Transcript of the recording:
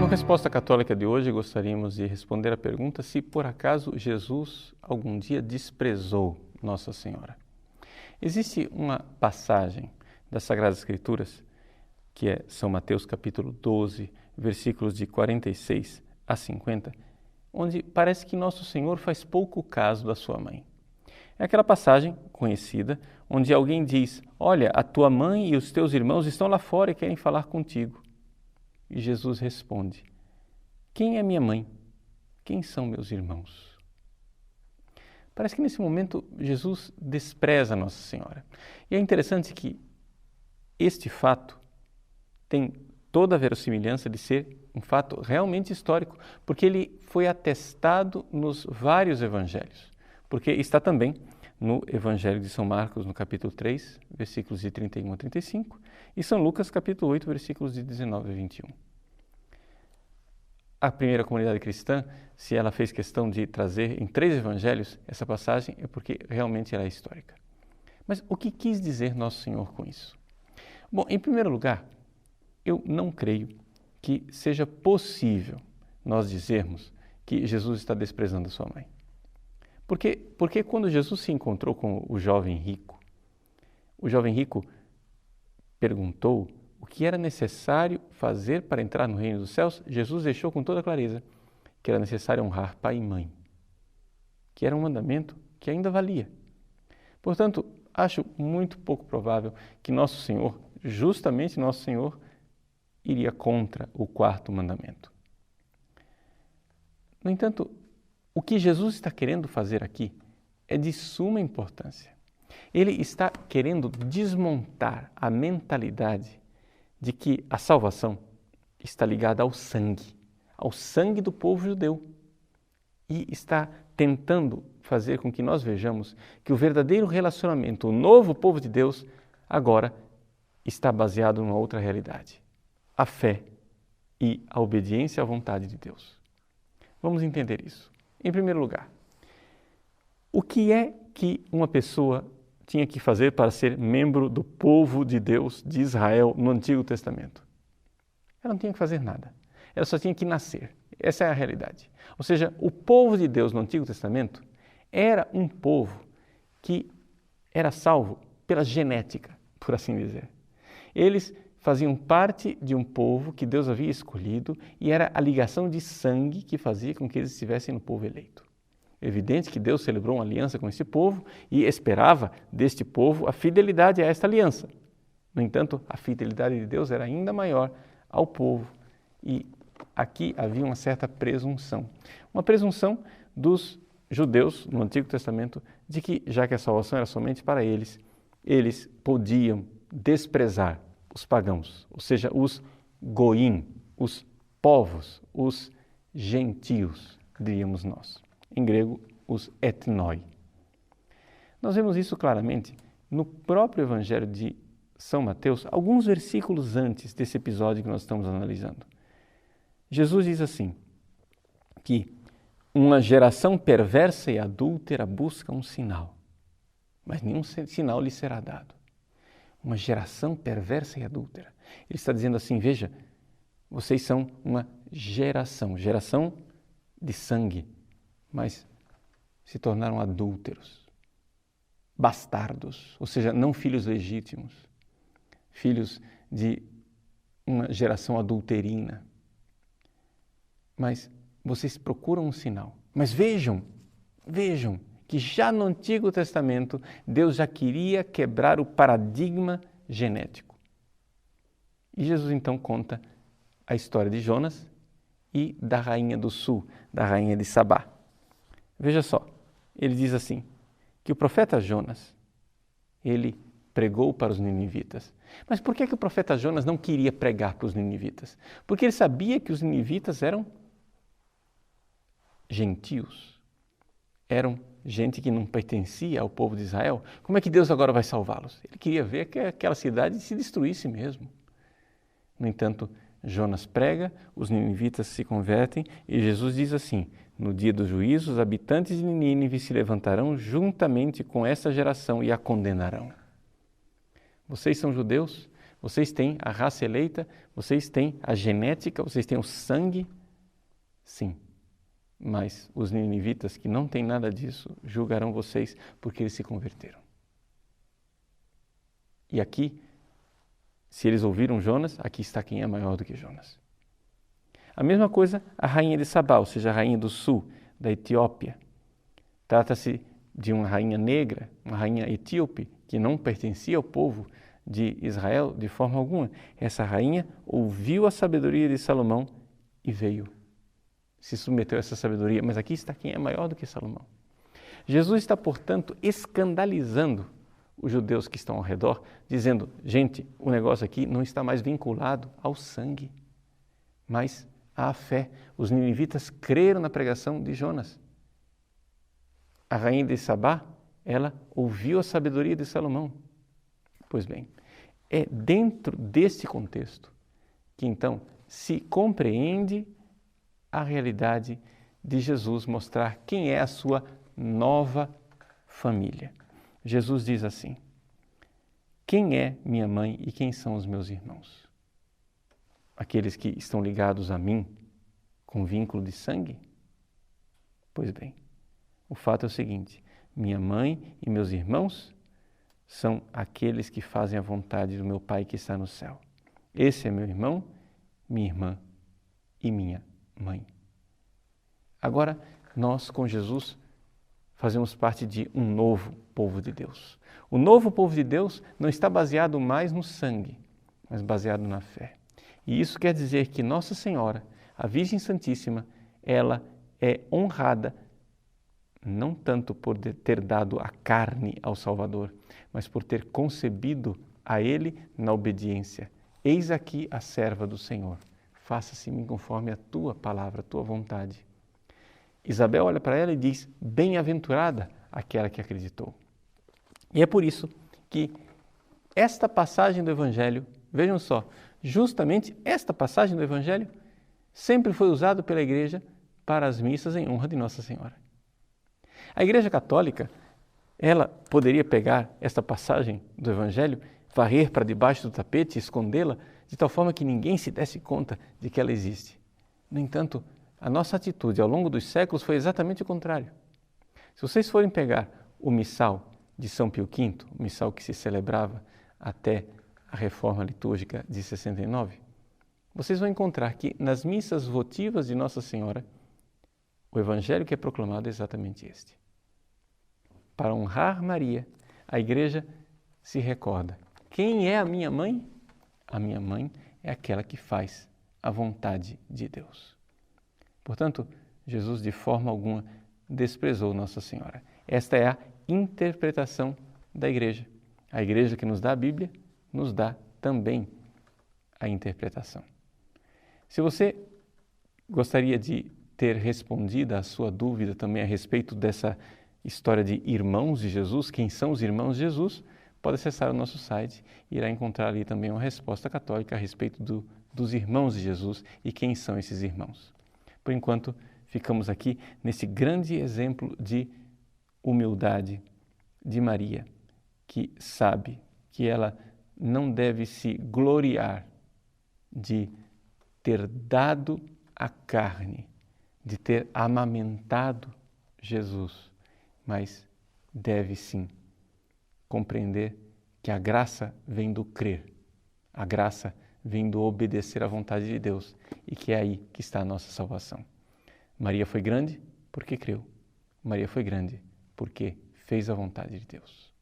No Resposta Católica de hoje, gostaríamos de responder a pergunta se, por acaso, Jesus algum dia desprezou Nossa Senhora. Existe uma passagem das Sagradas Escrituras, que é São Mateus capítulo 12, versículos de 46 a 50, onde parece que Nosso Senhor faz pouco caso da sua mãe. É aquela passagem conhecida, onde alguém diz: olha, a tua mãe e os teus irmãos estão lá fora e querem falar contigo. E Jesus responde: quem é minha mãe? Quem são meus irmãos? Parece que nesse momento Jesus despreza Nossa Senhora. E é interessante que este fato tem toda a verossimilhança de ser um fato realmente histórico, porque ele foi atestado nos vários evangelhos, porque está também no Evangelho de São Marcos, no capítulo 3, versículos de 31 a 35, e São Lucas, capítulo 8, versículos de 19 a 21. A primeira comunidade cristã, se ela fez questão de trazer em 3 evangelhos essa passagem, é porque realmente ela é histórica. Mas o que quis dizer Nosso Senhor com isso? Bom, em primeiro lugar, eu não creio que seja possível nós dizermos que Jesus está desprezando a sua mãe. Porque quando Jesus se encontrou com o jovem rico perguntou o que era necessário fazer para entrar no reino dos céus. Jesus deixou com toda clareza que era necessário honrar pai e mãe, que era um mandamento que ainda valia. Portanto, acho muito pouco provável que Nosso Senhor, justamente Nosso Senhor, iria contra o 4º mandamento. No entanto, o que Jesus está querendo fazer aqui é de suma importância. Ele está querendo desmontar a mentalidade de que a salvação está ligada ao sangue do povo judeu. E está tentando fazer com que nós vejamos que o verdadeiro relacionamento, o novo povo de Deus, agora está baseado numa outra realidade: a fé e a obediência à vontade de Deus. Vamos entender isso. Em primeiro lugar, o que é que uma pessoa tinha que fazer para ser membro do povo de Deus, de Israel, no Antigo Testamento? Ela não tinha que fazer nada. Ela só tinha que nascer. Essa é a realidade. Ou seja, o povo de Deus no Antigo Testamento era um povo que era salvo pela genética, por assim dizer. Eles faziam parte de um povo que Deus havia escolhido e era a ligação de sangue que fazia com que eles estivessem no povo eleito. É evidente que Deus celebrou uma aliança com esse povo e esperava deste povo a fidelidade a esta aliança. No entanto, a fidelidade de Deus era ainda maior ao povo e aqui havia uma certa presunção. Uma presunção dos judeus no Antigo Testamento de que, já que a salvação era somente para eles, eles podiam desprezar os pagãos, ou seja, os goim, os povos, os gentios, diríamos nós. Em grego, os etnoi. Nós vemos isso claramente no próprio Evangelho de São Mateus, alguns versículos antes desse episódio que nós estamos analisando. Jesus diz assim, que uma geração perversa e adúltera busca um sinal, mas nenhum sinal lhe será dado. Uma geração perversa e adúltera. Ele está dizendo assim, veja, vocês são uma geração de sangue, mas se tornaram adúlteros, bastardos, ou seja, não filhos legítimos, filhos de uma geração adulterina. Mas vocês procuram um sinal. Mas vejam que já no Antigo Testamento Deus já queria quebrar o paradigma genético. E Jesus então conta a história de Jonas e da rainha do sul, da rainha de Sabá. Veja só, ele diz assim, que o profeta Jonas, ele pregou para os ninivitas. Mas por que o profeta Jonas não queria pregar para os ninivitas? Porque ele sabia que os ninivitas eram gentios, eram gente que não pertencia ao povo de Israel. Como é que Deus agora vai salvá-los? Ele queria ver que aquela cidade se destruísse mesmo. No entanto, Jonas prega, os ninivitas se convertem e Jesus diz assim, no dia do juízo, os habitantes de Nínive se levantarão juntamente com essa geração e a condenarão. Vocês são judeus, Vocês têm a raça eleita, vocês têm a genética, vocês têm o sangue. Sim, mas os ninivitas que não têm nada disso julgarão vocês porque eles se converteram. E aqui, se eles ouviram Jonas, aqui está quem é maior do que Jonas. A mesma coisa a rainha de Sabá, ou seja, a rainha do sul, da Etiópia. Trata-se de uma rainha negra, uma rainha etíope, que não pertencia ao povo de Israel de forma alguma. Essa rainha ouviu a sabedoria de Salomão e veio, se submeteu a essa sabedoria. Mas aqui está quem é maior do que Salomão. Jesus está, portanto, escandalizando os judeus que estão ao redor, dizendo, gente, o negócio aqui não está mais vinculado ao sangue, mas à fé. Os ninivitas creram na pregação de Jonas. A rainha de Sabá, ela ouviu a sabedoria de Salomão. Pois bem, é dentro deste contexto que então se compreende a realidade de Jesus mostrar quem é a sua nova família. Jesus diz assim: quem é minha mãe e quem são os meus irmãos? Aqueles que estão ligados a mim com vínculo de sangue? Pois bem, o fato é o seguinte: minha mãe e meus irmãos são aqueles que fazem a vontade do meu Pai que está no céu. Esse é meu irmão, minha irmã e minha mãe. Agora, nós com Jesus fazemos parte de um novo povo de Deus. O novo povo de Deus não está baseado mais no sangue, mas baseado na fé. E isso quer dizer que Nossa Senhora, a Virgem Santíssima, ela é honrada não tanto por ter dado a carne ao Salvador, mas por ter concebido a Ele na obediência. Eis aqui a serva do Senhor, faça-se-me conforme a tua palavra, a tua vontade. Isabel olha para ela e diz, bem-aventurada aquela que acreditou. E é por isso que esta passagem do Evangelho, vejam só, justamente esta passagem do Evangelho sempre foi usada pela Igreja para as missas em honra de Nossa Senhora. A Igreja Católica, ela poderia pegar esta passagem do Evangelho, varrer para debaixo do tapete e escondê-la, de tal forma que ninguém se desse conta de que ela existe. No entanto, a nossa atitude ao longo dos séculos foi exatamente o contrário. Se vocês forem pegar o missal de São Pio V, o missal que se celebrava até a reforma litúrgica de 69, vocês vão encontrar que nas missas votivas de Nossa Senhora, o Evangelho que é proclamado é exatamente este. Para honrar Maria, a Igreja se recorda. Quem é a minha mãe? A minha mãe é aquela que faz a vontade de Deus. Portanto, Jesus de forma alguma desprezou Nossa Senhora. Esta é a interpretação da Igreja. A Igreja que nos dá a Bíblia, nos dá também a interpretação. Se você gostaria de ter respondido a sua dúvida também a respeito dessa história de irmãos de Jesus, quem são os irmãos de Jesus, pode acessar o nosso site e irá encontrar ali também uma resposta católica a respeito dos irmãos de Jesus e quem são esses irmãos. Por enquanto, ficamos aqui nesse grande exemplo de humildade de Maria, que sabe que ela não deve se gloriar de ter dado a carne, de ter amamentado Jesus, mas deve sim compreender que a graça vem do crer, a graça vem do obedecer à vontade de Deus e que é aí que está a nossa salvação. Maria foi grande porque creu, Maria foi grande porque fez a vontade de Deus.